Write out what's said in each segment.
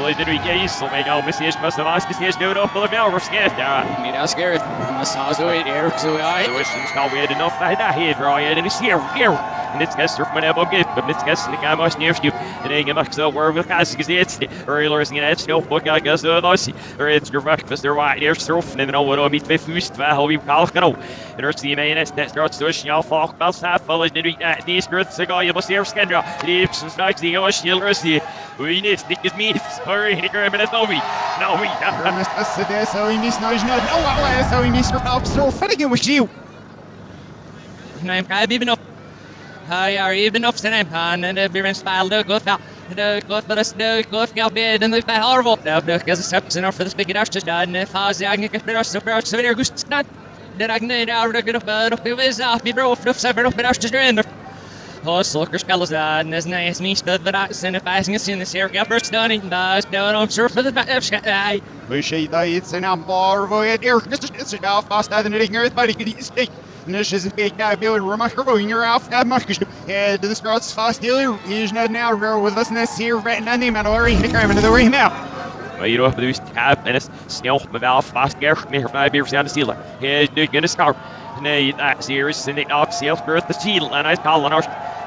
Allee, dit weekend is zo mee gaan. Misschien is het maar steeds nu nog wel meer verschijnt. Ja. Niet dat scared. Dat is zo in erg zo uit. Zo is het nou weer de nog bij dat heet draaien. En is hier. En dit is er van hebben geeft. Maar dit is de kamer als neerst. En ik mag zo waar we gaan gezien. Earlier is het snel boek. Ik ga zo los. Er is er breakfast er waar eerst erop. En dan wat we met vuist. Waar hoe we kalk genoeg. En er is die mee is dat straks zo snel volg. Pas afval is dit weekend. Die strut zo ga je pas eerst kendra. Die is straks die was heel rustig. We need dit is me. Sorry, ik heb het over. Nou, we. Mr. So he needs no, so he needs to help. So fighting with you. I'm even up. I are even up to them, and the beer and style look good now. The good for us, the good for bed, and the horrible. Now, because the steps enough for the speaking after done. If I was young, I could be us, so very good. Not that I can out of the bed of the whiz off, be broke, of several of the after drain. Oh, Slooker Skells and as nice me stood the rocks and if I was in this area first stunning, down on surf for the back. We say that it's an ambar void here. It's a now faster than anything earth, but he could eat steak. And this is a big guy building remarkable in your off that much. Head to the sprouts fast dealer. He's not now with us in this here right now. The man already coming to the ring now. Maar hier op de tap en is snel met wel vast gerst meer 5 uur aan de zielen. Hij is nu in de scarp. Nee, dat is hier is in de zelf birth de ziel en hij kan ons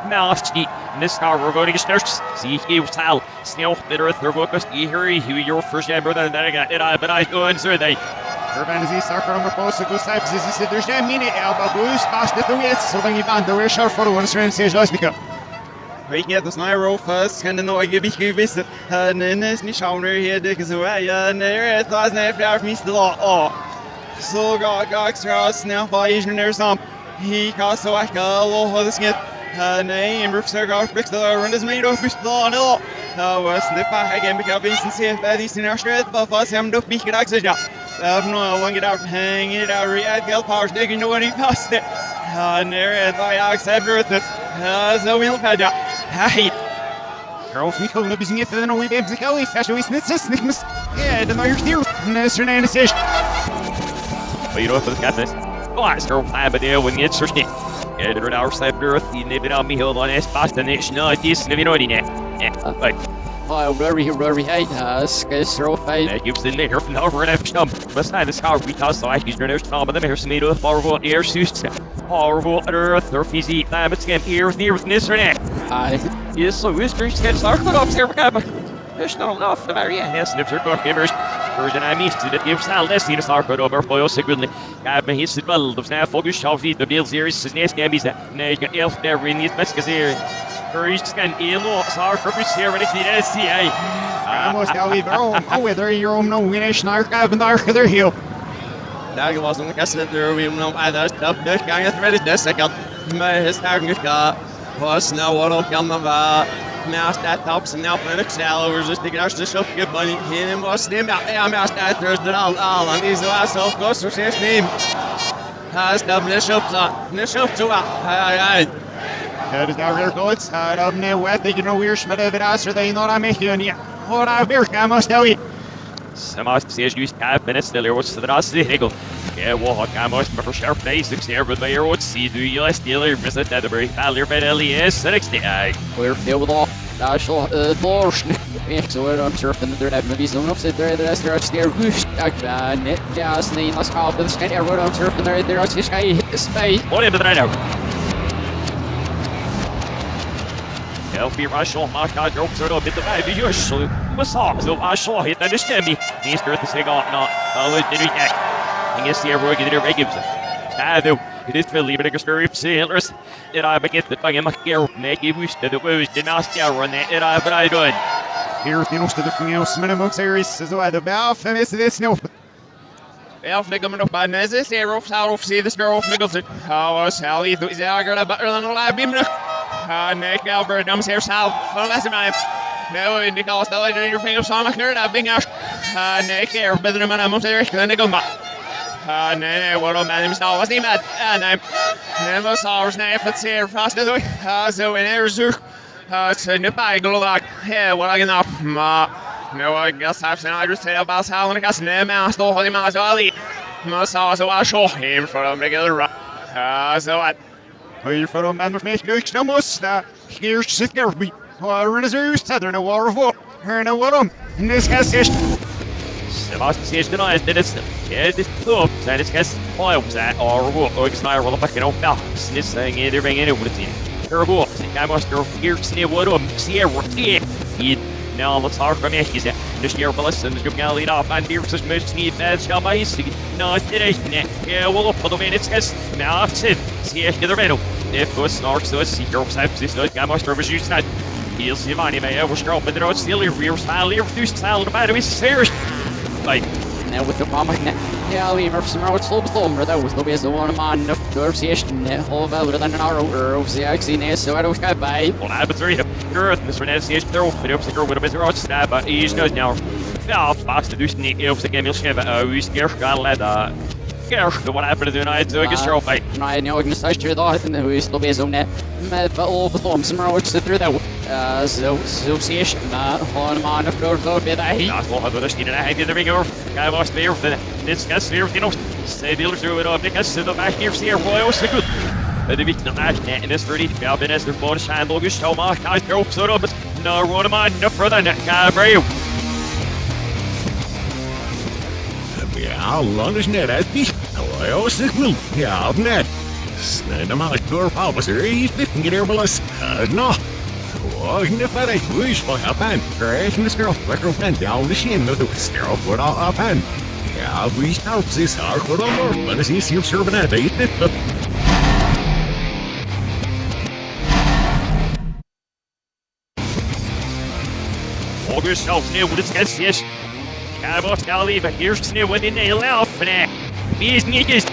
melstje. In de scarp we're going to get see you tell snel met er focus hurry who your first ever then I got it but I go and so they. Urban is soccer on the post go steps is there's no minute elbow boost past the wits so when you find the real short photo when it's trying to say just because. We get the snarl first, and then I give you visit. And then there's me shoulder here, because away, and there it was never out me still. Oh, so got extra now, Asian there's some. He got so I got all of this get. Name, Roof Circle, fix the run is made of fish law. No, was the pack again because we can see if that is in our strength, but for some to be oxygen. No one get out, hang it out, react, the powers digging to any past it. And there it by accept it. So we'll head out. Hey. Girl, we call up using it for the only babes like Ellie, fashion, it's Nicholas. Yeah, the lawyer's here. Mr. Nanisish. But you know what got this? Glass girl, I but there when it's thirsty. Yeah, the our side earth, you never on me hold on as fast and it's not this, never know it. Yeah, but. Oh, very hate us, so fine. That gives the later from over and after some. But not as hard because I use their top of the mare's made of horrible air suits. Horrible earth or fizzy, I'm it's getting here with this or that. Yes, so whispers get started off there, but there's not enough of our yes, and if they're not givers. Version I missed it, gives sound less in a star code over for secretly. I've been hit well, the snap focus shall feed the bill series, his nest can be that. Nay, got elf there in these messages here. Courage can ill, our purpose here, but it's the SCA. Almost how we go, whether you're on no winnish, narc, I've been dark, they're here. That wasn't the case there, we know by the stuff, this guy is ready to second. My his target got was now what will come about. Now that helps and now for the excel over just to get us to show good money. Him was named out. I'm out that there's the all and these last self goes to his name. Has the bishop's on the shop to That is now real good. Side of the wet, they know we're Schmidt of it after they know I'm making you. What I beer, I must tell you. Some of the used 5 minutes till there was the last higgle. Yeah, walk, I must for sharp days, there, but they would see do you still visit that the very value of Elias the next day. We're filled with all national portion. So I'm surfing the maybe some of it there, the rest are scared. Net just need us off with the sky. I'm surfing there, there's this guy, space. What into the right now? Elfie Russell, my God, you're sort of a bit of a usually. What's up? So I saw it, understand me. He's worth the cigar, not. Oh, did he act? I guess the air get it gives it. I do. It is for leaving a story of sailors. Did I begin to find my gear? Make you wish that the woes did not scare on that. Did I, but I did. Here, you know, to the Finals minimum series is why the Valve and this no. Elf coming up by Nezis, Aero, South, see the Sparrow of Nicholson. How was Sally? Is I got a better than a live beam? Nick Albert, comes here south. Well, that's time. No, in the cost of your fingers on my nerd, I've been out. Nick here, better than I'm there, then they come back. No, what a man himself was he mad? And I'm never saw his name, but here, fast as we. So in Arizona, it's in the bag, like, yeah, what I can up. No, I guess I've seen I just say about how I got name, I stole him as well. Must also I saw him for a regular run. So what? Hier voor een man of meer, ik snel moest. Hier zit er bij. Waar is er? Staat er nou waar of wat? Herna Woodum, and this has this. Sebastian denies that it's this club, and it's gas oils at or works now roll back in off now. This thing either being in it with it. Terrible. I must go here to see what Sierra. Now let's talk from it. This year, listen, the guy lead off and beer such much need as shall by his no, it's yeah, well, for the minutes, guys. Now, it's see if you're the middle. If it was snarks, so it's secret, this no guy must have used that. He'll see if I may ever stroke, but they're still rear style, reduced style, the matter is serious. Like, now with the mama, yeah, leave her some road slow, that was the best one man enough to association, all better than an hour or the axine, so I don't get by. Well, I was reading Earth, Mr. Nancy's throw, but it was a girl with a bit of stab, but he's no now. Ja, fast dus niet heel veel meer schrijven. Wie is keer gaan laten? Keer, what happened to the night? So I guess you're fight. Nee, nu ik nog steeds dat en hoe is het bij zo'n net met wel betom, maar ook zit er dat. Zo zie je, gewoon maar een groot groot bit hij. Ja, wel hadden we dus niet een eind in de ring hoor. Hij was weer van dit is weer die nog. Zij dealers doen het op. Ik has de back here see boy was good. De week dat hij en is ready. Ja, ben is er voor de schijn logisch zo maar. Hij erop zo op. No road man, no further than that. Brave. Ja, lang is net uit die. Nou, ja, zeg wel. Ja, net. Snel maar het door Paulus er is dit niet er belas. Nou. Wat niet verder. Hoe is van aan? Krijg je stel lekker van down de shin met de stel voor al op aan. Ja, wie staat zich hard voor dan maar is hier serven uit dit. August zelfs nieuw wat het is. I must now leave it. Here's the new one in the laugh. These niggas.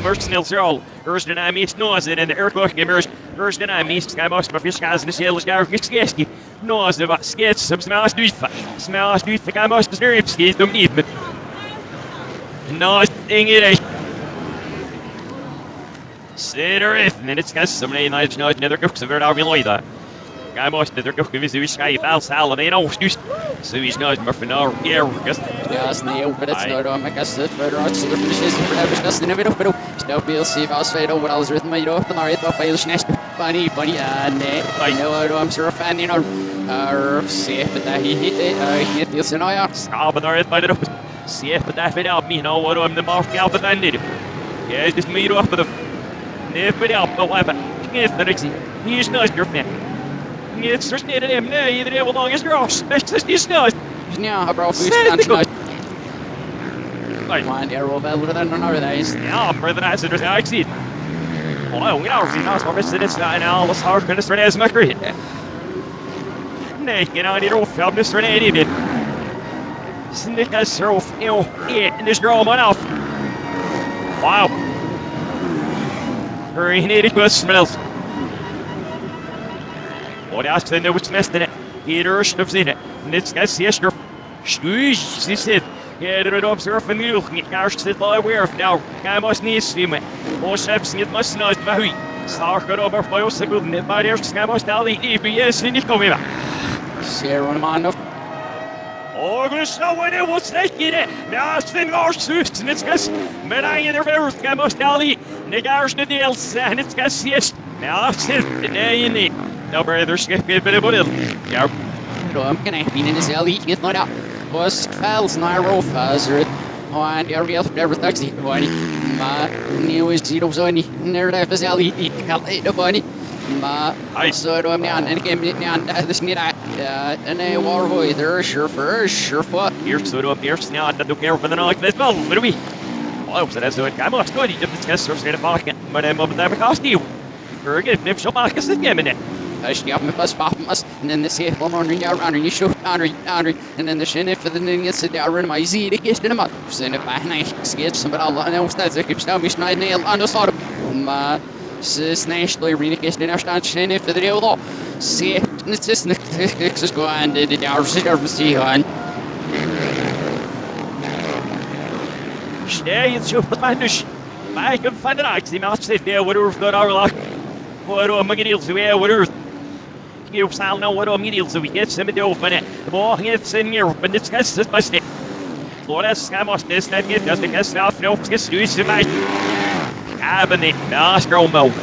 First nil zero. First and I missed nose in the earthquake gamers. First and I missed. I must have fish guys in the sailors. Guy ski. Nose of us. Skits. Some smash do. Smash do. I must have serious skis. Don't need me. Nose thing it. Sitter if minutes got so many nights. No, another cooks of it. I'll be like that. I must have cooked with his sky salad and all juice. So he's not more for now. Yeah, just. Ja, nee, but it's not on my guess that for us to finish this for every just in a bit of pero. Still feel see us fade over all written my off and I thought by snatch funny and I know I'm sure a fan you know see but that he hit this and I stop and I thought it see but that fit out me you know what I'm the mark out but I need it. Yeah, just made off with the nip it out the weapon. It's the next he's not your man. It's just needed him now, either they will long as gross. That's just his nose. Ja, hij brouwt iets aan maar er wel wel dan een days. Ja, maar dan is er dus ik zie. Oh, we know we know maar het is nou alles hard kunnen er eens maar. Nee, you know, die roof helpt dus er niet in. Snik as roof, in this girl man off. Wow. Hurry, need it was smells. Och jag ställde ut nästan i rörstöpsine. Det ska ses nu. Stuj, sitt. Här är det observen nu. Jag sitter bara aware now. Jag måste ni svimma. Och skeppsen det måste nåt vara höj. Starkar över på oss sekunder. Bara jag ska måste aldrig IPS in i komma. Ser hon man upp. August, no one it was taking it. Now spin our suits and it's gas. Men I in the river. Jag måste aldrig. Negars the deals and it's gas yes. Now sit there in it. No brother, skip it, but it would. Yeah. I'm gonna be in this alley, get not out. Was files and I roll faster. Oh, and every other never taxi. Bunny. My new is zero zony. Never left this alley. Can't eat the bunny. My so I'm down and again down this need I and a war boy there sure foot. Here's so up here now. I don't care for the night. Let's go. What do we? Oh, so that's good. I'm off good. You just get so straight up. But I'm up at that cost you. Very good. If so, Marcus is getting it. Als je op mijn pas pappen was, en dan de zeef van onder jou aan je shoot aan en dan de shin voor de dingen zit daar in my zie ik is in de mat. Zijn er bijna skits maar al en staat ik staan me snijden nail aan de soort. Maar ze snijden really is in staan shin voor de deel. Zie het is niet is go aan de daar zit er zie aan. Stay het zo wat dus. Maar ik kan van de nacht die maat zit daar wat er voor our luck. What am I going to do? What earth? You sound know what I'm going to do. We get some of the open it. The ball hits in here, but it's just this mistake. Lord, that's I must this that get just because now no gets to use my cabinet. Astro mode.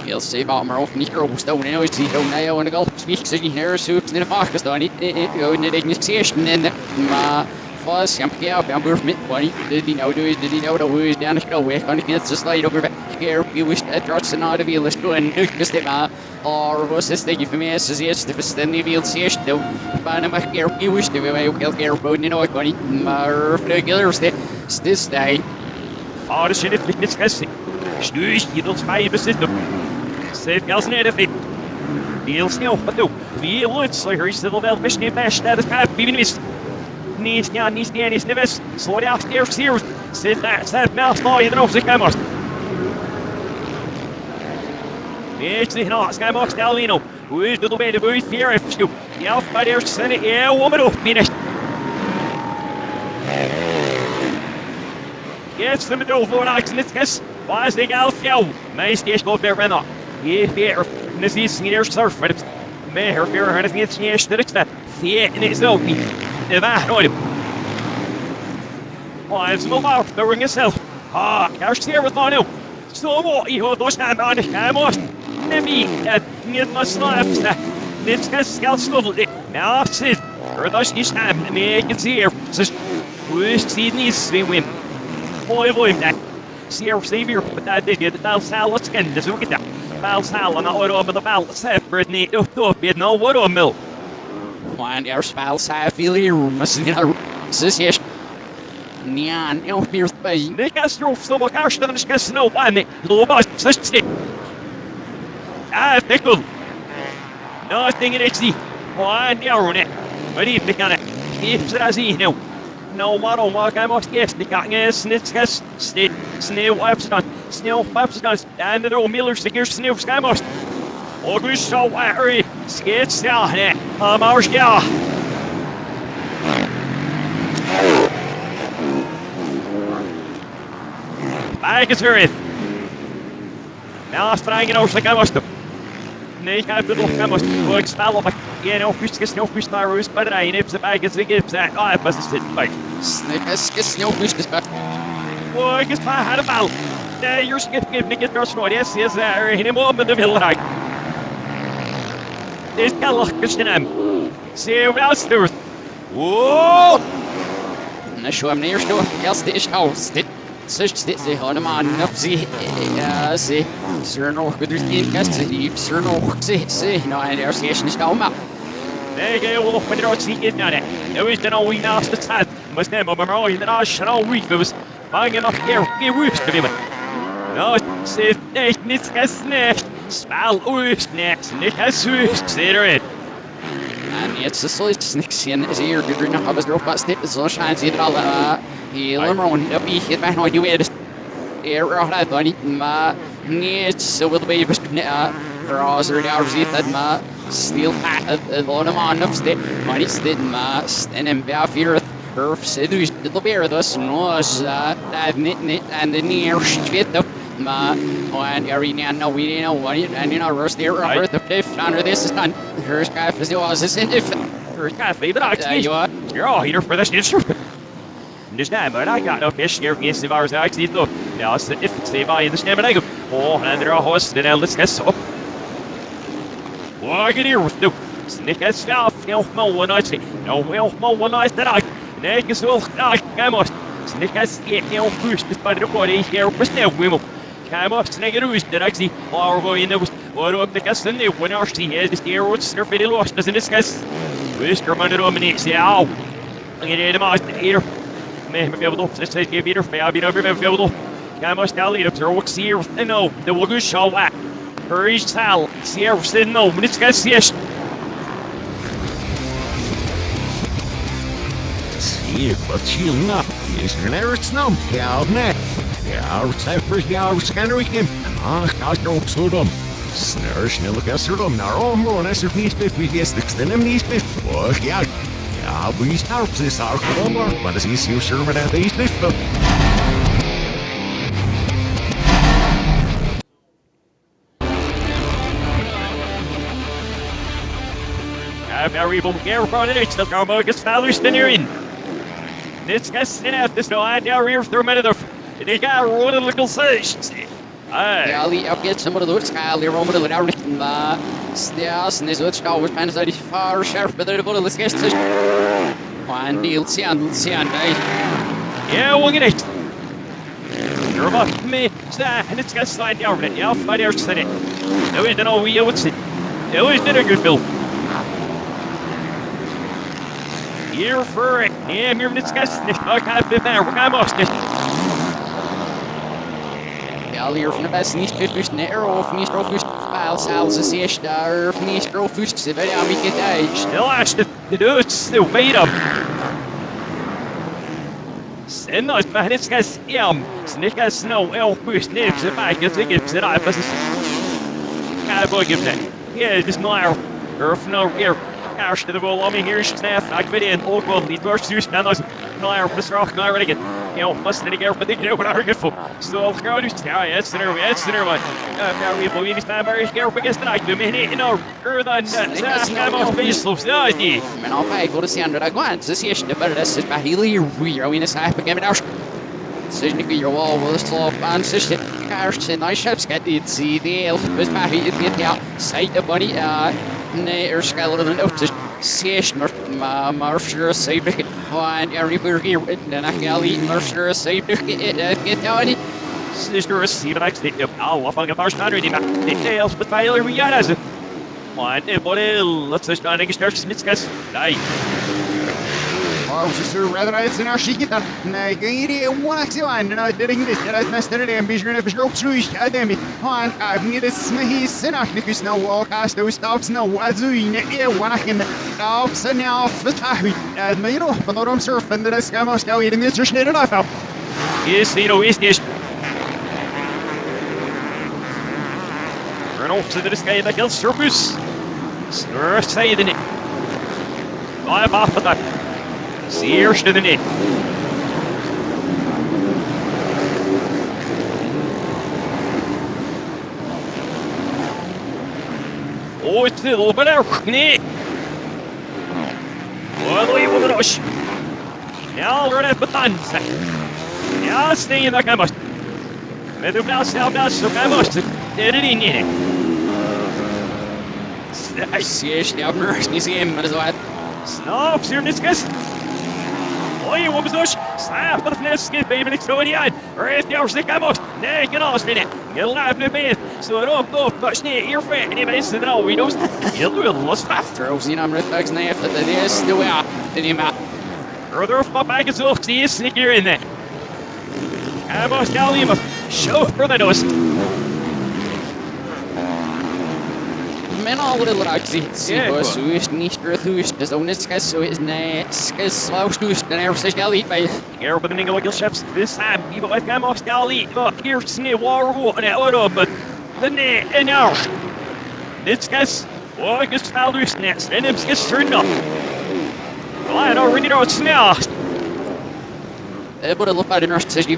He'll save out more often. You're almost down now. It's down now. And the golf speaks in here. Soups in the Pakistan. Go in the ignition. And fast. I'm here. I'm worth me. Did he know? Did he know the way down the way? On against the slide over here. You wish that drops another wheel. Let's go and look at the or was this thing for me? As yes, the first thing you'll see is the Panama here. You wish to be away. We'll get road in our money. Regulars this day. Oh, das ist nicht mitgessen. Stößt, die das Feier besitzt. Seht ganz nicht, if it deals now, but no, we would so here is the level fish name bash that is kind of even missed. Needs nevis, slow down, here, sit that mouth, no, you know, the camera. It's the not Skybox Dalino, who is the way to be fear if you, the Alpha there, send it, yeah, woman, oh, finish. Yes, the middle for an accident, yes. Why is the Alpha? My stage go there, Renner. Yeah, fair. This is senior surf, but it's mere fear, and it's yes, that's that. Yeah, and it's no. The back, no. Why, it's no more, the ring itself. Ah, cash here with my new. So what you hold those hand on the camera. Maybe that need my slaps. This guy's scalp snuggled it. Now, sit. Or those his hand, and make it here. Says, who's seen these swim? Boy, that. Savior, but that did get the Bal Salad skin. Just look at that. Bal Salad, not what over the Bal separate need to be no what on milk. Why, there's Bal Savili, must you this yes. Nyan, you here's the bay. They got through so much cash that I guess no one. Low boss, such stick. Ah, pickle. Nothing in HD. Why, down it. What do you pick on it? Keeps it as he now. No one on walk, I must guess the gang is snitches, snail wipes on, snail wipes on, and the old Miller stickers, snail sky must. August so wiry, skates down here, our scout. Back is very. Now I'm trying to like I must have. Nee, ik heb het nog helemaal voor ik spel op. Ja, nou, fiets, no fiets naar rust, maar hij neemt ze bij, ik heb ze. Ah, het was een stuk bij. Snickers, no fiets, is back. Oh, ik is maar had een bal. Nee, you're skip, make it first one. Yes, there, in a moment of the like. This guy looks in him. See what else there. Whoa! Na, show him near, show him else, this house. Such that they had a man enough, see, Sir no good in custody, Sir no, see, no, and their station is down up. There you go, when you're seeing that. There is no we now the time. Must never remember that I shall all read those. Banging up here, be roost to him. No, see, it's a snake. Spell roost next, and it has roost, say it. And it's a slight snakes in his ear, good enough of his rope, but snip is all shines in all. He lemon up he hit back on you with air out of money ma needs so will be browser hours that ma still had a lot of on of state money state ma and in fear of seduce the bear with us was that knit and the near shit up ma and every now no we didn't know what and you know roast there over the fifth under this is done first guy for the was this if first guy favorite you're all here for this instrument. Dus nee, maar I got no fish here against the virus. I see look. Now it's if it's the by in the stem and I go. Oh, and there are horses. Then let's get up. Walk in here with the snick as stuff. No, one I say. No, one I said I. Neck is all. I must. Snick as no push this by the body here. Was no women. Come up, snake it was that I see. Or go in there was. What up the gas and they when our see is the steer would surf it lost. Doesn't discuss. Whisker under dominates. Yeah. I get him out here. May be able to say give either may be never be able to. I must tell you to work here. No, the will show whack. Hurry, Sal. See, no, but it's got yes. See, but you know, is there it's no out net. Yeah, it's that first guy scanner him. I don't so dumb. Snare snell gas them now. Oh, more nice if he's 50 yes, the them knees 50. Oh, yeah. Ja, we start this our number, but it's easier server than these people. I'm very care for it, the Carbogus Father's dinner in. This guy's enough, this no idea rear through many of the. They got a little sage. Aye. Ali, I'll get some of those Kylie Roman without written stairs and his other star was man is far sharper than the bullet. Let's get to one deal, Sian, Yeah, we'll get it. You're about me, and it's got to slide down it. Yeah, I'll find out, said it. No, we don't know, we would sit. It always did a good film. Here for it. Yeah, I'm here, it's got to snitch. I can't be there, we're going to snitch. Hier van de beste niet dus nero of niet of files houses is daar of niet of ze bij aan wie gedij. Still the dudes still wait up. Send us back it's gas Snick gas snow push nips if I get tickets that I was gotta boy give that. Yeah, just no earth no here. Cash to the ball on me here staff I fit in all well these first two stand no air for rock no ready again. Must let it go, but they know what I'm good for. So I'll go to it's the center one. Now we believe it's not very scared because tonight, the minute, further than I'm off base slopes. Men al bij voor de Sandra Agwan, ze is de beste is bij Hilly Rio in de side again out. Ze niet weer wall was slop aan ze zit kaars en nice ships get it see the elf was bij het get ja side the body nee skeleton of the Sish Marshall saved it. And everywhere here, and I can eat Marshall saved it. Get down it. Sister, see the next thing. I'll fucking first 100 in the details, but failure we got as it. One, let's just try to get started. Smith's guys. Oh, sister, rather it's in our sheet. I get it one action, and I didn't get it. I messed it in vision of his rope through. I damn it. On, I've needed Smithy, Sinach, because no walk, I still stops, no wazooing, one I can off, send off the time. As me, but not I'm surfing the scam, I still eating this shit, and I felt. Yes, is this. Run off to the sky like a surface. Stir side in it. Dive off of that. Sears to the net. Oh, it's a little bit of net. Well, we will rush. Now, we're at the buttons. Now, stay in the camera. Metal blast, now blast, so I must get it in it. I see it now, first, you see him, but as well. Stop, sir, discuss. Oj, vad bestås? Snabbt på fläsket, baby, it's going on. Rätt jag sticker bort. Nej, kan avsnittet. Jag lämnar med. Så upp, först ner, er fan. Ni vet inte då, vi då. Jag vill loss fast. Throws in on reflex now after the this, the way out. Then you out. Further up, back is off, see, sneaker in there. I must tell him, show for the dust. Men all little acts, was who's Nister, who's the zone is so his next is slow, who's the never says Galley by Air with the Ningle ships this time, people like I'm off Galley, but here's Snee War, and out but the net and out. This guy's, I guess Foulder's nest, and it gets turned up. Well, I don't really know what's now. But a look at the nurse says you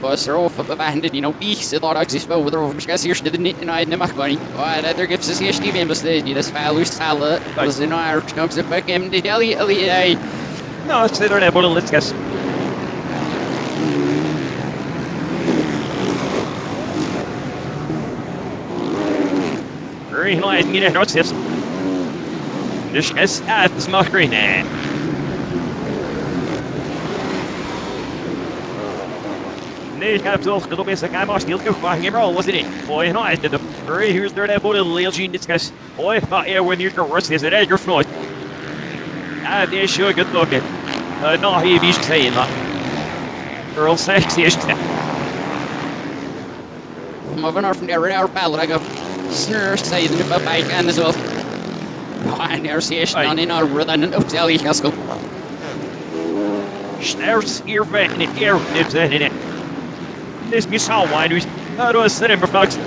was er off behind it, beast, the lot exist over the over guys here to the knit and I never money. Why that there gives us here Steve members they this file salad was in our snubs at back him did Ellie. No, it's there but let's guess. Green light, get it, what's this? This is at the small green. Nee, ik heb zelf gedaan met zijn maar stil gekocht, maar al was het niet. Boy, no, I did the very here's there that boy little gene discuss. Boy, thought yeah when you're worse is it at your floor. Ah, they sure good looking. No, he be saying that. Girl sexy is that. Moving on from there, our pallet, I go. Sir, say the bike and as well. I never see it on in our rhythm and up tell you, Casco. There's ear vet in it, ear nips in it. This is how wide we was sitting for folks.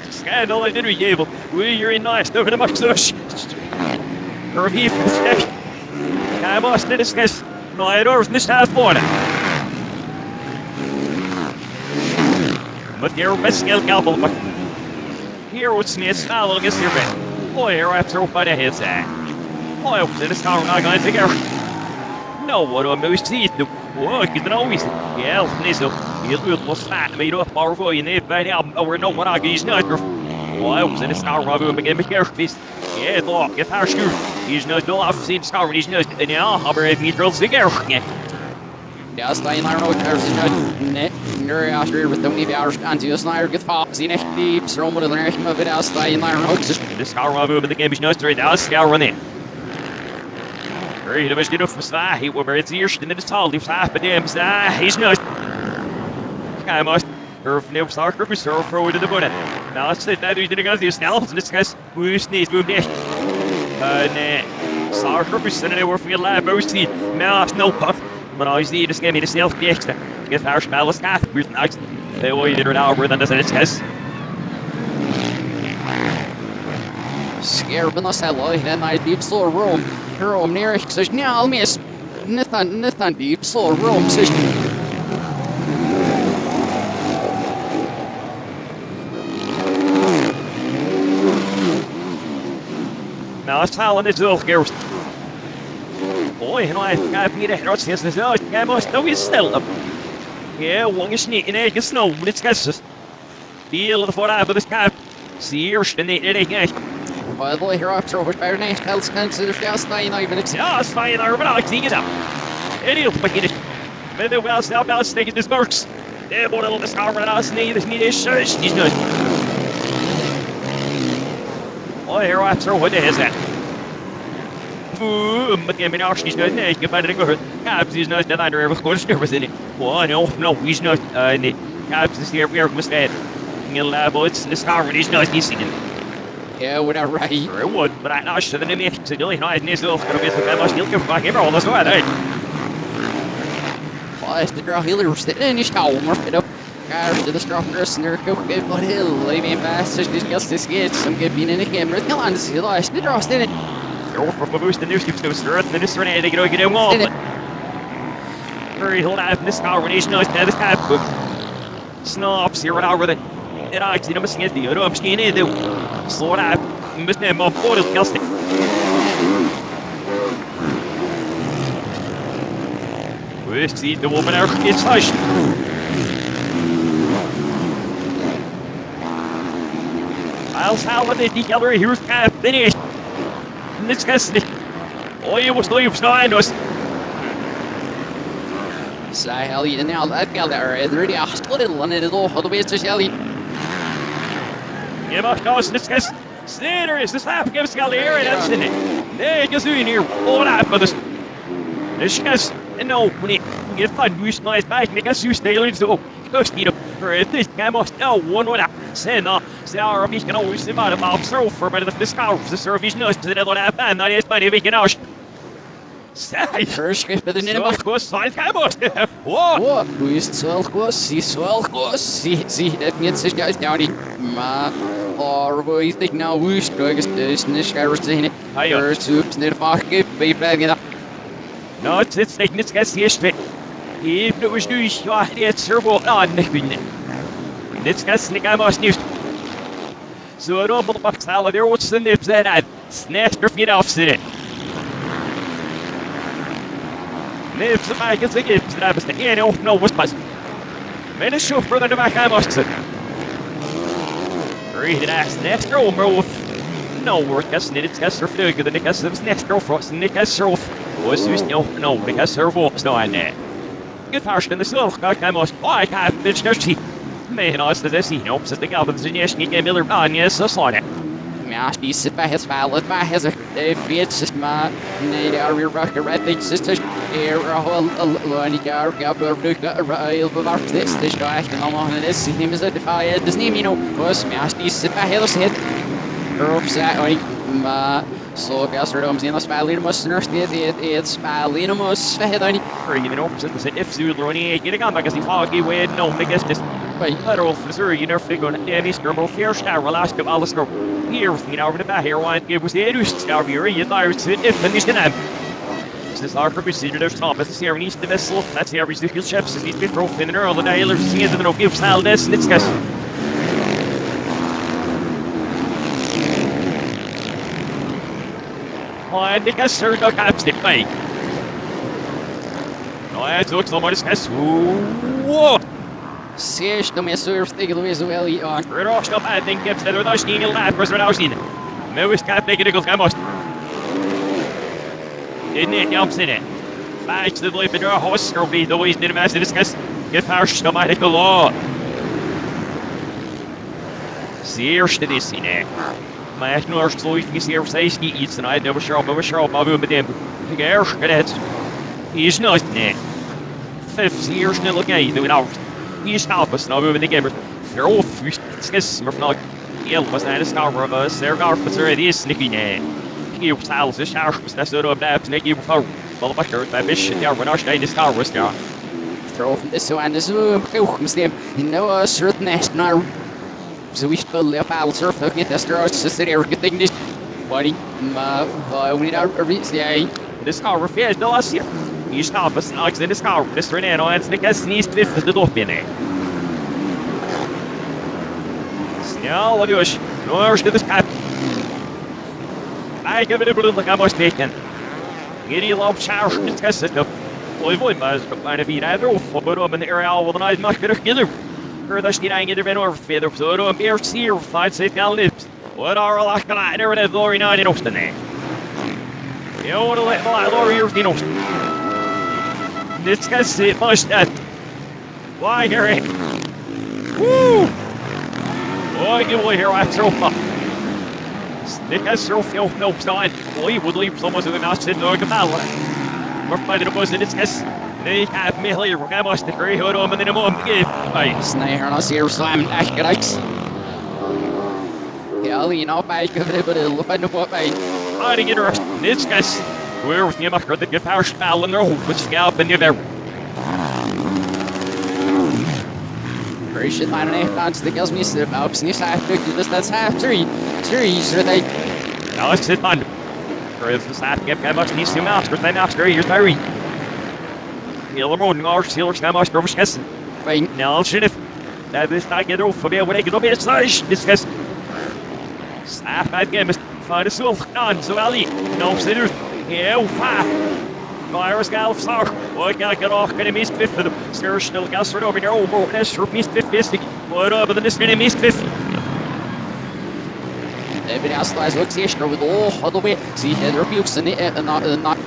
Scandal, I didn't be able. You're in nice, over the much such. Or he step. I must discuss. No, I don't miss half morning. But you're missing a couple. But here what's me, it's not against your bed. Boy, you're after by the head's eye. Boy, this car not going together. No, what do I most see? What is it always? Yeah, please. Heel was fat, made up powerful in it, but we're no one I get not. Well, I was in a star rubber and began to care fist. Yeah, look, get our shoe. He's no dull off seen scar when he's no, and now, how about if he drills the air? Ja, Stein har nog nu after with the maybe hours on to Snyder get fox in deep so more than a bit out Stein har nog the scar rubber but the game is no straight out scar running. Very the best enough for Sly, he will be it's ears and it's all leaves half but damn he's no. I must Earth never saw Kirby so throw it to the bonnet. Now let's sit that we didn't go these now and discuss who sneeze move there. Saw Kirby sending it for your lab most now it's no puff. Men als die dus geen zelf geeft, get haar spel is gaat, buurt uit. They will either now more than the says. Scare when I say and I deep soul room. Room near says now miss. Nathan deep soul room says. Now it's Talon is all scared. Boy, and I got me the head since this out. I must know he's still up. Yeah, one is neat in egg snow, but it's just feel the foot out of this cap. See, you're standing in a game. By the way, here after over by name, else consider just 9 minutes. Yeah, it's fine, I'm not seeing it up. It'll put it. Maybe well, stop out, snake in this works. There, what a little scar right out, snake, this need is shush, he's good. Oh, here after what is that? But I mean, he's not naked, if I didn't go hurt. Cabs, he's not that under every course, nervous in it. Well, no, he's not. Cabs is here, we're mistake. You'll have it's the scar, he's not, he's seen it. Yeah, whatever, right? Sure, it would, but I know, should have been so really nice, and he's still going to be the much he'll give back ever all this way, eh? Well, it's the girl healer sitting in his tower, more fit up. Guys, to the strong person, they're going to go hill, I mean, fast, just this gets some good being in the camera. Come on, see, lost the draw, in it. For boost the news keeps to earth, the news renee, they get him wall. Very hold out in this car when he's not this type book. Snobs here out with it. And I see them against the other machine in the slow out. Must name of Ford is casting. We see the woman out gets hushed. I'll tell what the gallery here's kind of finished. Let's guess it. Oh, you was leave behind us. Så Ellie, den är gal där. Det är det split one it all. How the way to Ellie. Give us those let's Snare is this half gives Scully here and that's in it. There goes in here. All that for this. This guys no when it get fun we nice back make us use Taylor so just need for this guy must know one what sen så är vi kan always about so for but the scouts the service knows that they don't have and that is funny we can out. Say First with the name of course side cameras. What? Who is swell close. See that means this guy's down here. Ma or we think now we struggle this guy was saying it. First soups near fuck be bagging up. No, it's like this guy's here straight. If it was new shot it's servo on the this guy's like I must news. So I don't believe salad there what's the nips that I snatched her feet off it. Nips the back is the gips that I was thinking, no, what's my made a show further to back I must say. Read it as next girl, bro. No, we're guessing it's got her figure, the Nick has the next girl frost, Nick has her was no, Nick has her voice, no, I know. Good passion in the silk, I must, I can't bitch no cheap. Man, I said this, says the Galvins, and yes, you get Miller on, yes, that's on it. Mash, be sit by his file, by his it's just my need our rear rocker, right? It's just a air, a whole lonely car, got a rail, but our this guy, come on, this name is a defiant, this name, was Mash, be sit by his head. Oops, my so gas rooms in the spalin must nurse it's spalin must head on or even opposite if Zulroni get a gun because he foggy way no I guess this but federal officer you never figure on any skirmal fair shower last of all the scope here with me over the back here one give was the edus now here you thought if finished in them this our procedure there's top as the ceremonies the vessel that's the every skill chefs he's been broken in the early dailers seeing that no give style this let's guess. I think I served a capstick bike. No, I took so much as whoa. Siehst du mir so tegen Louis wel hier aan? Roos op uit, denk ik, dat we daar zien in laat, was we nou zien. Maar we staan tegen de goals gaan most. Dit niet, ja, op zinnen. Baas de blijven door host, of wie de wees niet de mensen discuss. Gevaarst dan maar de law. Zeer te dis zien, maar echt nog zo iets hier steeds niet iets en I never show, maar we met hem. Ik erg het. Is nooit nee. 5 years snel gaan doen out. Is helpers nou we met de gamer. They're off, discuss, maar van heel was naar de scour was. There are for it is snippy nee. Hier styles is sharp, that's sort of that snake you for. Well, but sure, that mission yeah, when I stay in the scour was ja. Throw from this one is muslim. You know a certain national. So we speel de paddle surf ook niet. Dat is trouwens de serieus ding dus. Buddy, maar we niet uit ja. This car refers de last year. You stop us now in this car. This Renano and Snick as sneezed fifth the door in there. Snel, wat is? Noors to this cap. I give it a balloon like I must take in. Giddy love shower discuss it up. Boy, maar is kind of either of but up in the area with an eye much better together. Dat die dan er over verder zo door meer sier fight zit al lips. Wat are all like er het glory night in Oosten nee. Je hoort het wel glory hier in Oosten. Dit is het must that. Why here? Woo! Oh, you will hear I throw up. Dit is zo veel staan. Boy, would leave someone to the nest in door geval. Maar bij de bos in dit is nee, heb me hier, we gaan de grey hood om in de mond geven. Hey, Sneer als hier slam echt. Ja, alleen op bij kunnen we de loop aan de pot bij. I get her. This guy's where with you must get the power spell in their hoop with scalp and you there. Appreciate line and bounce the girls me sit up sneeze half this that's half three so they Now let's sit on. Chris the staff get much needs to mouse, but then after you're very. Heel morgen als heel snel maar over schessen. fijn. Nou, shit. Dat is niet gedaan voor mij wat ik nog meer slash discuss. Staff uit game is van de zulk aan zowel die. Nou zit heel vaak. Virus galf zag. Wat kan ik er ook kunnen mis fifth de stir snel gas voor over nou maar is er mis fifth. Wat op de is kunnen mis fifth. Everybody else lies looks here over the whole way. See the rebukes and not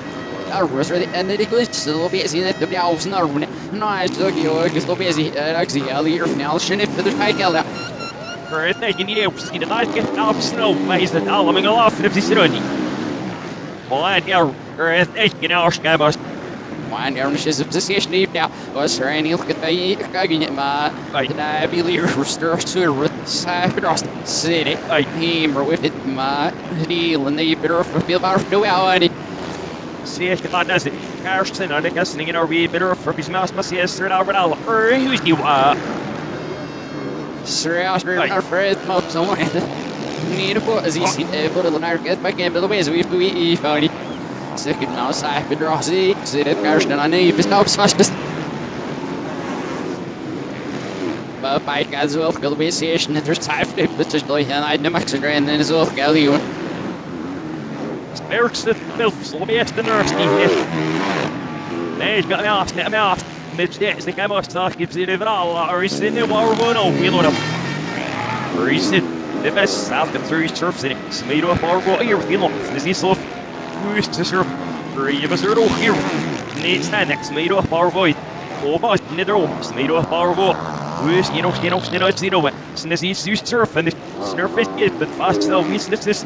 was ready and the glitch so be seen that the house na rune nice look you just be busy actually earlier now shit for the pike out for taking you see the night get off snow plays the alarming off if this running well yeah for taking our scabos one down is position deep now was there any look at the gagging ma I believe restore to with Cyprus city I came with it ma deal and they better feel about do out See if I does it. Carson, I guess, in our wee bit of his mouse must see us out all. Who's you? Sir, our friend, Mops, need a put as easy put a little get back into the ways we found it. Second now, Cypher Rossi, sit at Carson, I know you stop fastest. But by God's will, go the station, and there's time to put this boy and I know Mexico and then as well, Galley. There's the milk, so be it the nurse. There's got me off. Mitch, yes, the camera stock gives it even all. Or is it the war one? Oh, we load up. Or is it the best south and three surfs in it? Made up our water here with the long. This is so who's to surf. Three of us are all here. Needs that next made up our void. Oh, but neither almost made up our water. Who's you know, what? Since he's used surf and the surf is it, but fast so he's this.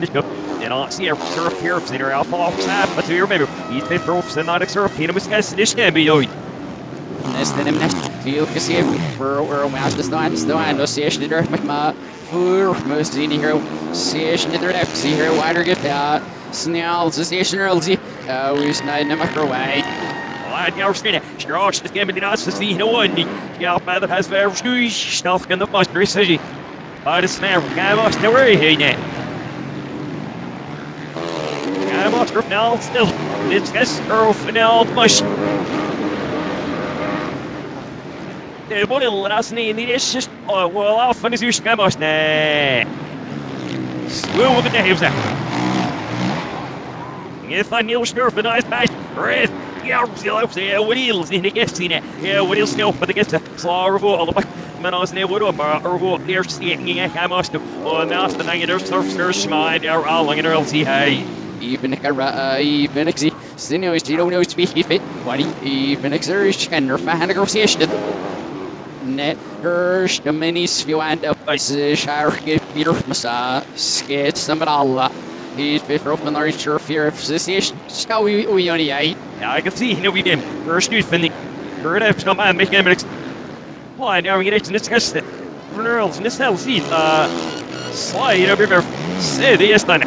And I'll see a surf here if they're out off snap, but to remember, he's the first and not a surf, he was guessing this can be doing. Nästan en nästan ska se för om jag står ändå ser ni där med mig för måste ni här ser ni där efter här wider get out snäll så ser ni alltså vi snäll när man går away I'd never seen it. Stretch this game in the nuts to see no one. Yeah, man, has very squeeze stuff in the mustard city. But it's never got us to worry here now. Got us for now still. It's this girl for now mush. Det borde läras ner i det just well off and is ska måste nej. Swoo the names there. If I knew sure for nice back. Red. Yeah, what heels in the guest in it. Yeah, what heels still for the guest. Slaw all the back. men als ne wordt maar hoe eerst die hij moest naast de dingen surfers mind er al lang er al zie hij even ik zie Sinno is Gino knows to be fit. What even exerts and her fan negotiation. Net Hirsch the minis you end up by Shire give Peter Massa skate some Allah. He's been open our sure fear of association. Shall we only eight? Ja, ik kan zien hoe we doen. First nu vind ik. Hurt up some man make him. Why now we get it discuss it. Girls, this hell see slide over here. Say the is done.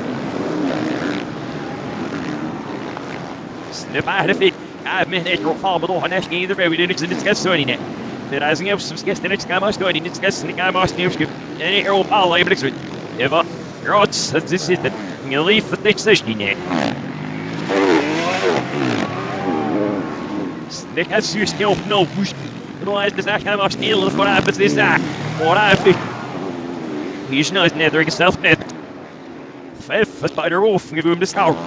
Snip out of it. I've been at your fall, but on that game, the very didn't discuss so any net. The rising up some sketch the next guy must go and discuss the guy must news. Any arrow power label exit. Ever. Rots, that's this is the leaf the next session net. Snip has you still no push. Otherwise, does that come off steel? What happens is that. What happens? He's not nether himself net. Fifth, a spider wolf, give him this house.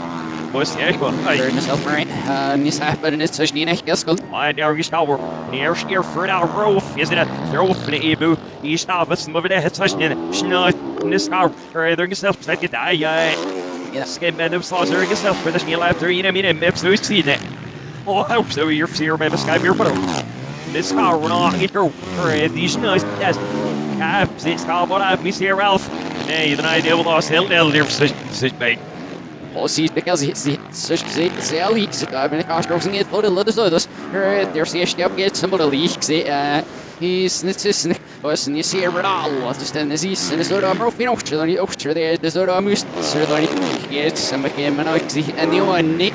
Was the echo? Turn yourself right. Nis happen it's such neat geskel. I never get shower. Near steer for our roof, isn't it? They're off in the ebu. He's not with some of it. Such in snot in this house. Or either yourself, like it. Yes, get man of saucer yourself for this meal after you know me and Mips who's seen it. Oh, I hope so. You're fear, man. Sky, your photo. This car will not get her. Or these nice. Yes. Caps, it's called what I've missed here, Ralph. Hey, the idea will lost hell, there, such bait. Precies, because ze al iets hebben afgesproken niet voor de others. Er zie je op het symbol leaks. He's niet was niet zeer real. Wat is dan is en zo dan profie nog dan niet opster de zo dan moest zo dan niet some game en ik zie en die one nick.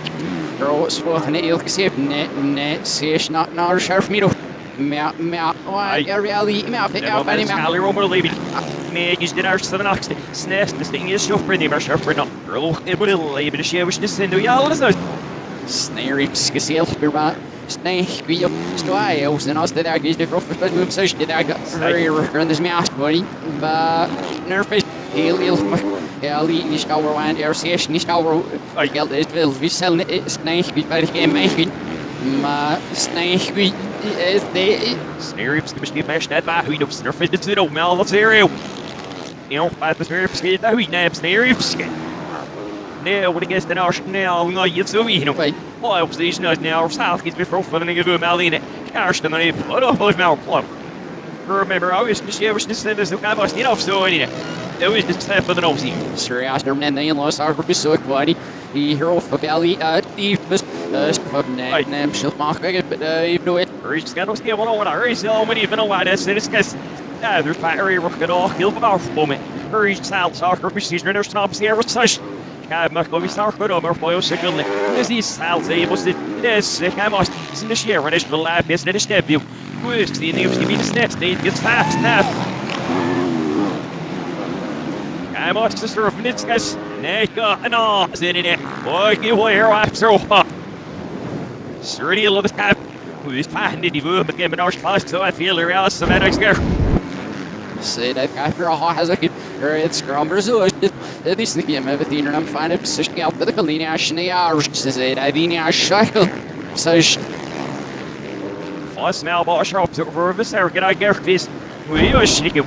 Roos voor een heel gezien net zie je not naar scherp middel. Maar reality maar ik ben niet meer Romer leaving. Me is dit eerst van achtste. Snest de ding is zo pretty maar scherp nog. Roog het moet leven de schewes de sind ja alles nou. Snare geseel maar snake wie op stoai als en als de dag is de profit but we such the dag run this mask buddy but nervous heel Ali niet schouwer want er is niet schouwer geld is wel we sell it snake wie bij de game maar snake wie is de Snarips misschien maar net bij hoe de surface het zit ook wel wat zero. You know, the snarips get that we nab snarips. Nee, what against the national nou je zo wie nog. Oh, op deze nou south gets before for the go Malina. Karsten dan even. Wat of nou plop. Remember, I was just here was just this guy was niet of zo in. Dat was de step van de nose. Serieus, er men een los over bezoek buddy. Die hero of Valley die from name shall mark but you know it. He's got no skill on what I so many even why that's in this case. There's fiery rock at all, kill the off moment. Hurry south soccer procedure there's stops here with such. God must go be start put over for your signal. This is south able to this I must in the share when it's the lab is the step you. Who's the news to be the next day gets fast now. I must sister of Nitskas. Neka and all is in it. Boy, you where I so hot. Surely a little tap. Who's finding the room again in our class so I feel the real semantics there. Say that after a hot has a kid, or it's grumbers who at least the game of a theater and I'm finding position out for the Colina Ashney Irish to say that the Nash Shackle. So, I smell Bosch up over the circuit. I guess this. We are shaking.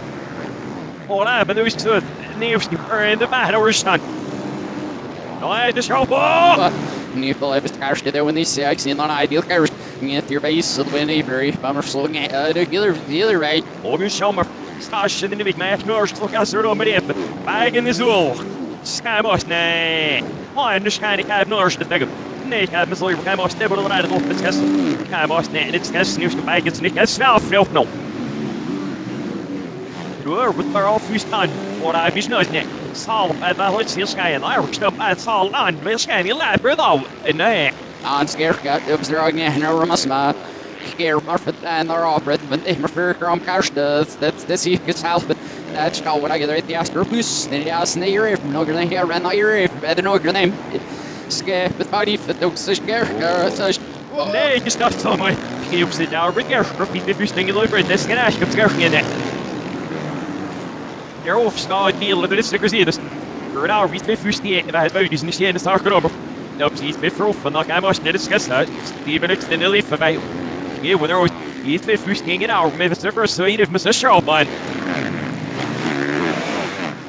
All I but there was two nearest in the battle or son. No, I just hope. You believe it's cash there when they say I seen on ideal cash. Get your base so when they very bummer slowing at the other right. Oh, you show me. Stash in the big match, nor look at the room, but bag in the zoo. Sky must nay. I understand it have nourished the thing. Nay, have Miss Lawyer, I must never let it off this cast. I must net, it's cast news to bag its nick as well, no. You are with our office done. What I wish not net. Saul at the let's see sky and Irish up at Saul on, Miss Candy lad, though. And nay. On scare got it was wrong, yeah, no, must not. Scare Marfit and they're all breath, but they prefer Grom Cash does. That's this he gets house, but that's not what I get right the Astropoos. Then he asked the ear if no good name here, ran the ear if I don't know your name. Scare with body for the scare, such. Nay, just not so much. He was it now, Rick, repeat if you're stinging over this can ask him scaring in it. They're off, star deal with the stickers here. This for now, he's been first the I had voted in the shade and start over. Nope, he's been for off, and like I must discuss that. Even extend the leaf about. Yeah, when they're He's been fusking out, maybe it's the first so he'd miss a show, but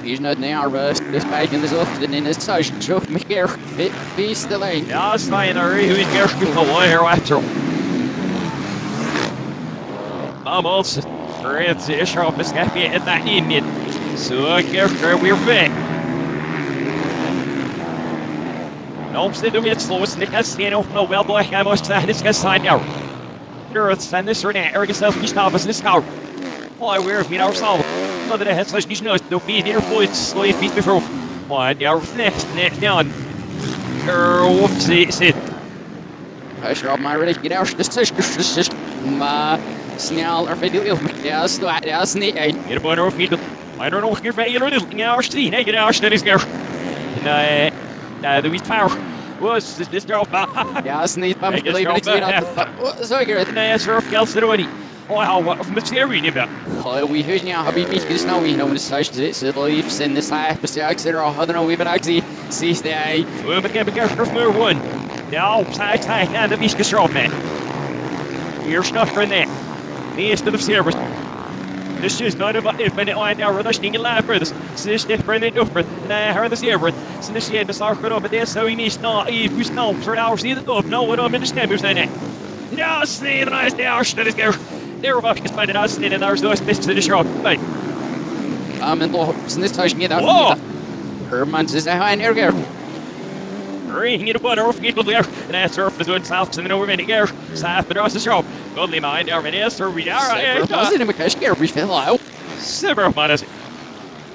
he's not now, this bike in this often in his touch, choke me here, feast the lane. ja, Steiner, who's getting the wire after. Vamos, Fritz is op is happy at that in so careful we're back. No, still do it slow, Nick has seen no well boy, I must say this gets signed out. Earth send this right, Eric is self Gustavus this car. Why we're meet ourselves. Mother the head slash knows no be near voice slowly feet before. Why the our next net down. Sit. I shall my ready get out this ma snel or video ja staat ja sneed. Get a boy or feet. I don't know if you're ready or not. Our see, naked our studies go. The wheat power was this job. Ja sneed maar beleven ik zie dat. Zo ik nee, surf geld already. Wow, what of material about? We heard now how we meet this now we know the size this beliefs in this high percent or I don't know we but actually see stay. We begin to go for one. Now, side and the Miska Straw man. Here's stuff for that. The east of the service. This is not about if and I now rush in lab brothers. So this different and different. And I heard the server. So this year the sarcot over there, so he needs not if we snow for hours either of no one on the stabbers in it. Now, see the nice hours that is there. They're about to find us in ours those bits to the shop. Right. In the this touch me that. Whoa! Herman's is a high in air. Ring it one off people there, and I surf the good south and over in the air, south across the shop. Godly mind, over there, so we are. Was it because scare we fell out? Several minutes.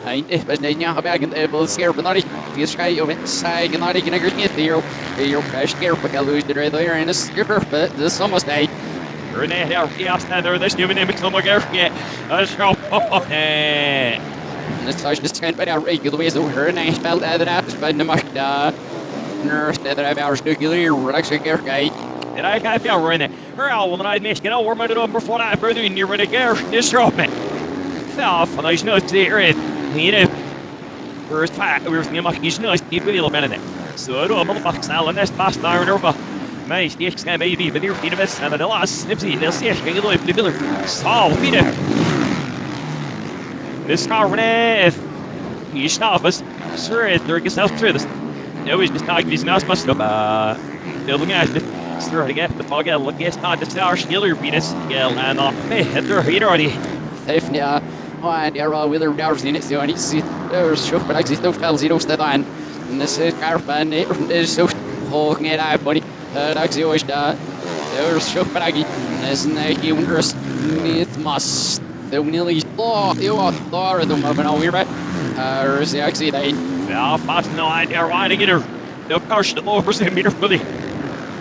I but now back in the scare but not this guy over side and not going to get the crash scare but I lose the right there and a skipper but this almost a Renee out yes there this new name to my girl yeah a shop this touch this can't be out regular ways over and I spelled that out but the much nurse that I've our nuclear relaxing air guy. And I got down right there. Well, when I miss get over my little before I further in near the air, this drop me. Fell for those notes there, you know. First pack, we're near my kids, no, keep a little bit in it. So I don't know about Sal that's past iron over. My sticks can maybe, but you're feet of us, and the last snipsy, they'll see it, get live the pillar. So, feet it. This car, Renee, you stop us. Sure, there gets out through this. No, he's just not these mouse must have building out the stir to get the fog out. Look, it's not the star skiller Venus. Gel and off. Hey, they're here already. If yeah, and you're all with her doors in it, so I need to see there's show, but I just don't tell zero step on. And this is caravan, it is so holding it out, buddy. Actually, always that. There's show, but I get this night, you understand. It must. The nearly law, you are the them of an all right. Or is it actually they? Ja, fast no idea why to get her. They'll cost the over 7 meter for the.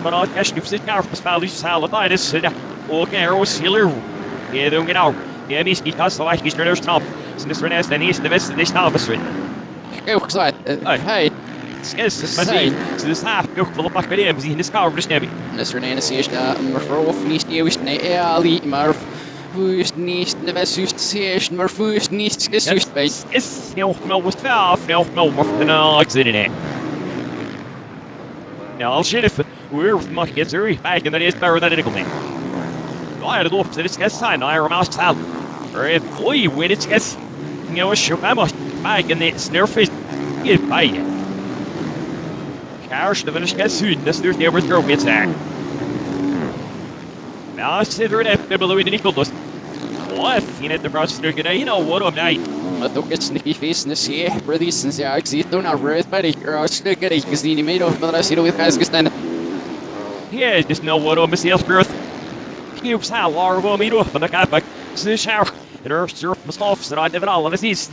But I'll catch you sit down for spell is salad. I just said, okay, I was sealer. Yeah, don't get out. Yeah, he's because the light is there's top. So this one has the east of this house. Go, excited. Hey. Yes, but so this half go full of back in this car, just heavy. Mr. Nancy is mevrouw of niet eeuwig nee, Ali, maar. Fuist niet, de West-Zuid zeer, maar fuist niet gezucht bij. Is no was tough, no more than I said in it. Now I'll shit if we're much gets very back and that is better than it. I had to look to this guy's sign, I remember how. Or if we win it, gets you know, shook I must back and it's near face. Get by it. Cash the finish gets soon, this there's never throw gets there. Now I sit right up below the Nicholas. What? You know the process today, you know what of night. Maar toch is sneaky face in de zee, brothers, sinds ja, ik zie het toen al red, maar ik stuk het, ik zie niet meer of maar als je nog even gestaan. Yeah, just know what of myself, growth. Cubes how larval me off, and I got back to the shower. And earth surf myself, so I never all of this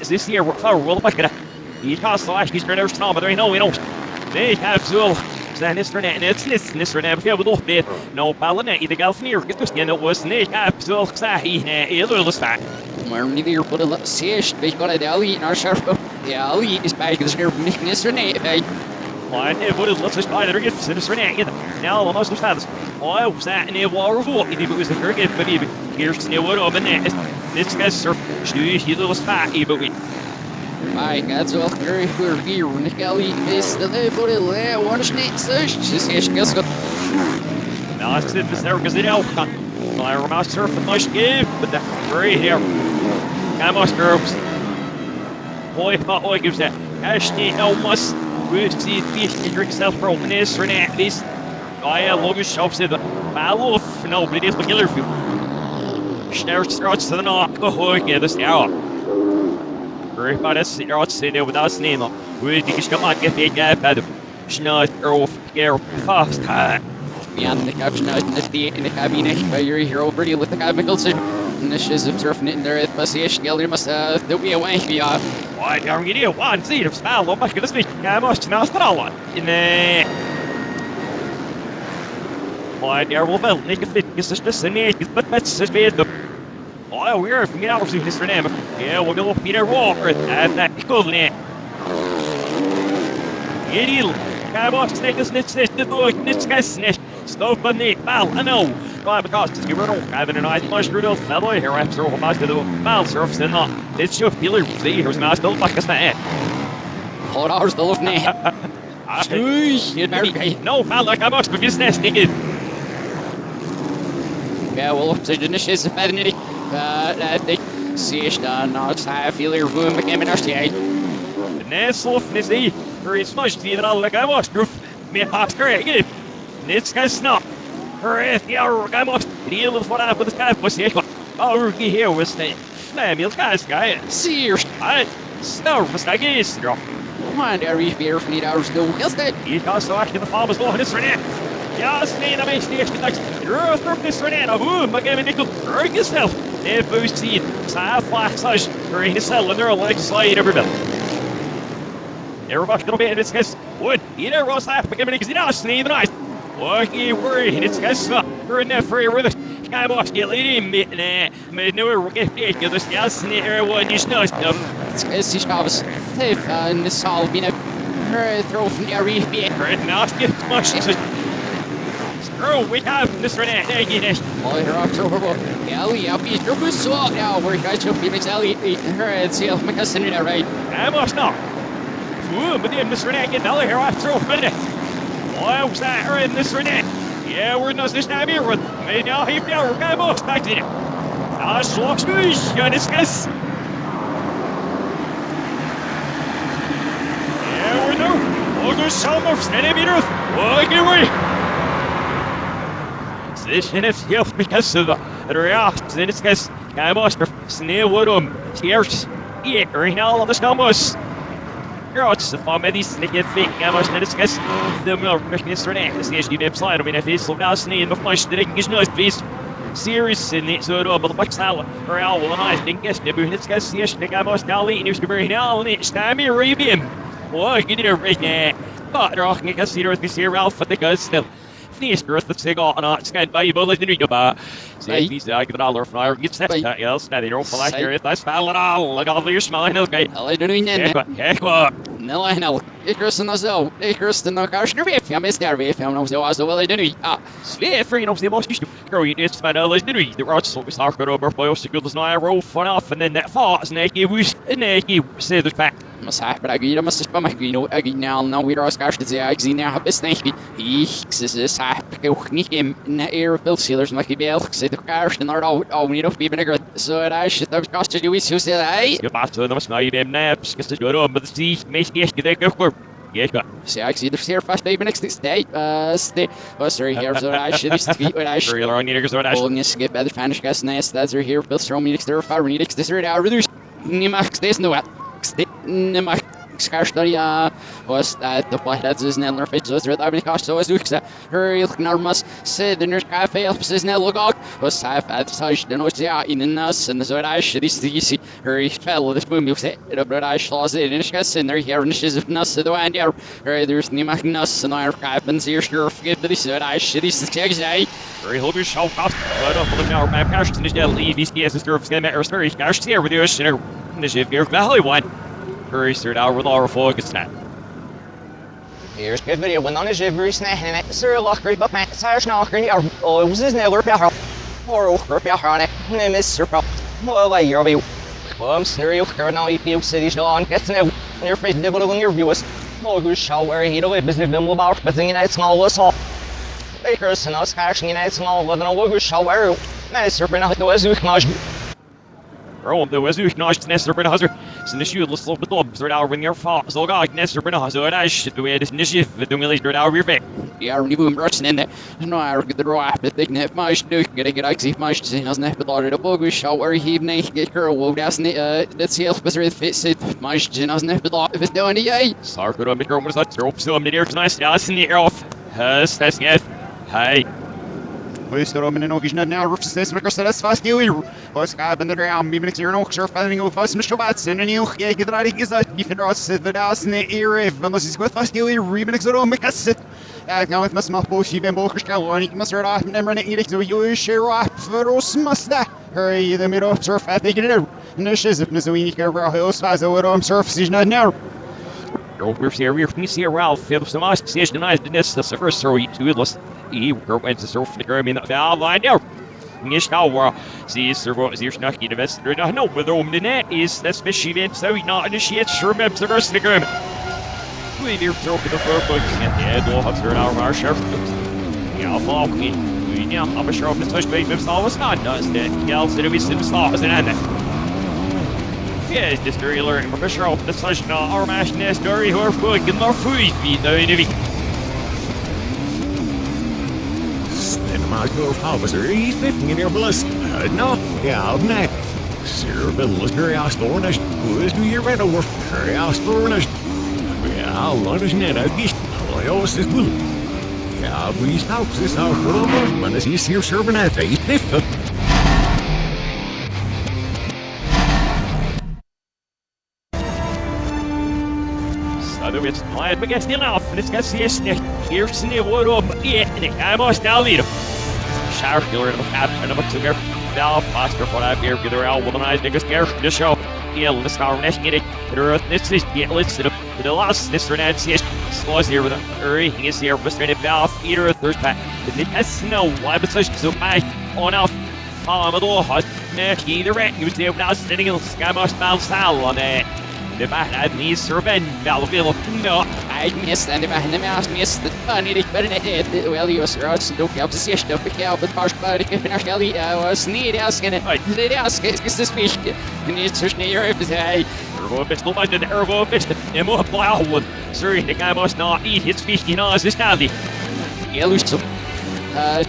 this year, we're flower, well, back at it. He costs the last piece for never but there ain't no, we don't. They have so. Zijn is er net, het is er net veel bedoeld met. Nou, ballen net, de golf neer, het was geen was niet, zo gezegd, heel lullig staan. Maar niet hier voor de zeest, weet je wat de Ali naar scherp. De Ali is bij de scherp niet is er net bij. Maar nee, voor de laatste spijt er gifts, is er net. Nou, dan was het status. Oh, zijn nee, waar voor? Die was de vergeet, maar die eerst nee, wat op en net. Dit is er, stuur je lullig staan, even wit. My God's wel very good here. Nick Ali is the level one snake search. Just is got. Nou, het zit dus nergens in elk. Fire Master for the game, but that's right here. Come on, girls. Boy, thought I gives that. Ashton Elmas, with the fish, drink self from this or that. This I love your shops in the battle of nobody is the killer field. Starts to the knock. Oh, yeah, this hour. Very far as it ought to say there without name. We think it's not get the guy bad. Snot or care fast. Beyond the caption out in the cabin, by your hero, pretty with the chemicals. And this is observing it in there. But the Ishgiller must there'll be a wank be off. Why, don't you need one seat of style? Oh, my goodness, I must now start one. In the why, there will well, make a fit. It's just a name, but that's just bad. Oh, we're from out of this for them. Yeah, we'll go Peter Walker and that equivalent. Idiot. Come on, snake is nits, the boy, nits, snitch. Stop on the ball, I know. God, because you were not having a nice much brutal fellow here after all about the ball surfs and all. It's your feeler, see, here's my still like a snake. Hold on, still of me. No, foul like I must be business, nigga. Ja, wel op de is het verder niet. Dat zie je dan, nou, het staat veel hier voor me komen als jij. De nesself is die, er is much die er al like I was, proof. Me past correct, Nits can snap. Hurry, the hour, I must deal with what I put the sky was here. Oh, here was the Samuel's guy. See your snow was like this, drop. Come on, there is beer for 8 hours to go. Yes, that. You got so actually the farmer's going this for that. Just need a base station next. You're through this for that. Boom, I gave a nickel. Drink yourself. They boost seed. Side flash slash. Green is selling their legislate every bill. Everybody's gonna be in this case. Wood, you know, Ross half, but give me because you know, sneeze the night. What you worry, it's guys, you're in there free with it. Come on, get lady, made no get big, you're just gas in the air, one you know stuff. It's just I was safe, and this all been a throw from the reef. Right now, get much. Screw, we have this for that, thank you, oh, you're off to her. Yeah, I'll be your so now, we're going to be Ellie, her and see if my cousin in there, right? I must know. Ooh, but then Mr. Renee getting out of here after a minute. Why was that her in this Renee? Yeah, we're not this time here with me now. Here we are, we're going to move back to it. Ah, slow squeeze, you discuss. Yeah, we're now. Oh, there's some of centimeters. Oh, get away. Position is here because of the react. In this case, I must snare with them. Tears. Yeah, right now, all the stomachs. Grots, van met die snikken fik, ja, maar net is de melk is er net. Dus die web slide om in even zo gaan snijden, maar flash de ding is nooit beest. Serious in het zo op de bakzaal. Real wel nice ding is de buurt is hier snik aan ons dal in is gebeur nou niet staan meer review. Wat je er right now. Maar er ook ik zie er is hier Ralph the guys still. Niet growth the cigar on het schijnt bij je bullet in je ba. Zeg die zaak de dollar flyer gets that else. Nou die roll like here that's foul all. Look all your smiling okay. I don't know. Heck. No, I know. Ik rust in zo. Ik rust in elkaar schreef. Ja, mis daar weer. Ja, zo als wel doen niet. Ah, sfeer vriend of the most you girl you did spend all doen niet. The rots so we start go over by us good as no roll fun off and then that falls naked was naked say the fact. Maar zeg, maar ik moet spam ik ik nou weer als kaart te ik zie nou best denk ik. Is ik ook niet in air build sealers maar ik ben elk zit de kaart en al niet of ben ik zo dat shit dat kost je iets hoe zei hij. Je pas dan was nou je ben naps is goed om but the meest ik ook. Yes, but see, I see the here fast day next day. Stay. Oh, sorry, here so I should be when I should. Really long needers what I should. Yes, get better Spanish guys. Nice. That's right here. Bill Strom needs to fire. Needs this right out. Reduce. Nimax. This no what. Nimax. Skarstari was that the white that's his name. Fit so right. I mean, cost so as you said. Hurry, look normas. Said in your cafe. His name look out. Was half at such. Then was yeah in us and so I should see. Hurry, fell this boom. You say it. But I saw it in his guys in there. Here and she's nuts to the wind. Yeah, there's Nimax nuts and our cabins here. Sure, forget that he said I should. He's the check say. Hurry, hold your show off. But up the now. My passion is the EVCS is curves. Get my very cash here with you. And the ship here valley one. Hurry, start out with our focus now. Here's good video when on a shivery snap and it sir locker but my tires knocker or was his never power or on it name is sir well like you're be well scenario now you city on gets now your face nibble on your viewers no who shall wear heat away business them about but thing in small was all bakers and us cashing in small living over who shall wear Mr. Bernard was much. Waarom de was u naast Nestor Benhazer? Zijn de lust op de top, zodat our when your fall, zo ga ik Nestor Benhazer, dat is de way this initiative, we doen wel eens door our weer. Ja, we boom rusten in there. No, I get the raw, but they can't much do. Get active much to see us net, but all the bogus show where he may get girl, well, that's help us with fits it. Much to us net, but all if it's doing the yay. Sarko to make her was that drop so many years nice, that's in the air off. That's it. Hey. We står om en åkers ned rufsnes med kastas fast i och ska bända där med mig ser nog surf finding of fast med shobats and you get drar inte så vi finner oss det där snä era men det ska fast i remix och med kasset jag kan inte små på sig ben bokers kan och inte måste rå nämna det inte så ju share up för oss måste hurry the middle surf I think it nu shiz upp så vi kan vara hos fast och surf sig ned We're from see Ralph, if some ice station denies the nest, the first story to it. He went to surf the girl in the line now. Nishkawa sees servo is your snacky the best. I know whether the net is that's fishy event, so he not initiate sure maps the rest of the girl. We near throw the floor books and the head will have turned out our sheriff. Yeah, fall me. We now I'm a sheriff the touch bait moves always not does that. Gals that we sit stars and end. Yes, this very learning professor of the such our mash nest story who are food and more food feed the enemy. Stand my go officer, he's fifteen in your bliss. No, yeah, I'm not. Sir, the listener asked for us. Who is do your red over? Hurry, asked for us. Yeah, I'll let us net out. I always says, well, yeah, please help this our little man as he's here serving at face. Du vet, nej, men jag ställer av, det ska ses snett. Here's the wood up, yeah, I must now lead him. Shower killer in the cap, and I'm a sugar. Now, faster for that beer, get around with an eyes, niggas, care, the show. Yeah, let's start next get it. This is, yeah, let's sit up. The last, this renunciation, slows here with him. He is here, Mr. and Valve, eater of third pack. The has no why, but such so high on out. I'm a little hot. Either rat, you was there now sitting in the sky, must bounce out on that. If I had me servant, Valville, no, I missed and if I had mouse missed the funny better than it. Well, you were also don't help to see stuff, but yeah, but Marsh Body, if I shall eat, I was neat asking it. Did ask it, it's this fish, and it's just near if it's a it's the London Ergo fish, and more plow. Sorry, the guy must not eat his fish, you know, as this handy. Yellow soup.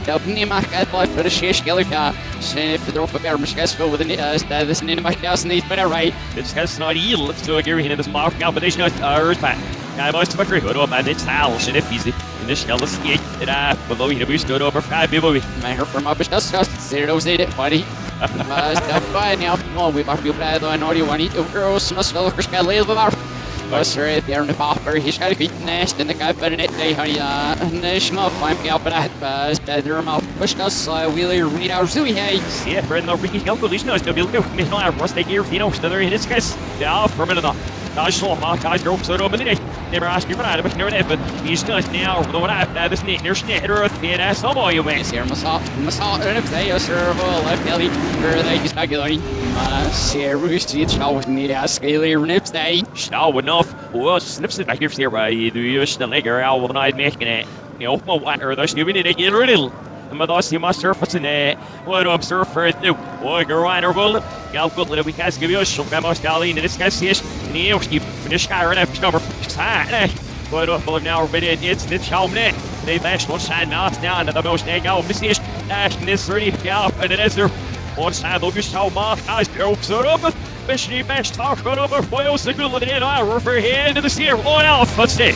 Dobnie mag het blijf voor de scheerschiller gaan. Zijn even erop op ergens gespeeld with the this in my house needs better right. It's has not yield. Let's do a gear in this mark combination of earth pack. I must have a good up and it's house and if easy. In this shell is skate it below you we stood over 5 people. My hair from up is just zero it buddy. Stop by now. Oh, we must be bad on audio one eat girls must well for scale little bit. Was er there in the popper, he's got a good nest in the guy better than they honey national fine out but I was better mouth pushed us wheelie read our zooey hey. See it friend no Ricky calculation knows to build me no rust they here you know another in its case. Yeah, for a minute Gosh, so my guys drove so over the day. Never asked me for that, but never did. But he's just now, though, what I've this neat, there's neat, or a thin ass, some boy, you may. Here, Massal, and if they are servo, left belly, where they just regularly. Say, Roosty, it's always neat ass scaly nips, they. Shall enough. Well, snips it back here, right? You do use the leg or out with an eye making it. You know, what are those giving it a little. Men da sier man surfasen var om surfer nu og grinder bullet. Gal good little we guys give you a show memo style in this guy's here. Ni och skip finish guy right after cover. Sai. But up now but it's the helmet. They bash one side now down to the most egg out this is dash this really up and it is there. One side of your show mark guys go so up. Especially best talk right over foil signal and in I refer here into the steer. On off. Let's see.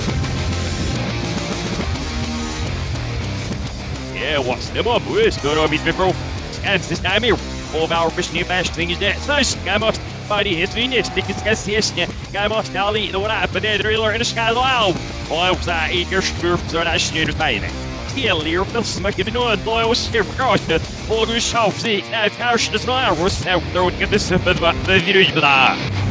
Yeah, what's the mob? Where's good on me, bro? Scans this time here. All of our fishing bash thing is dead. So, guy must body his Venus, tickets get this. Guy must now eat the one up, but then driller in the sky loud. Why was I eat your spoof so that shit is paying? Still, you're smoking the noise, boy, was here across the all good shop. See, now, how should this man was out there with this, but the video.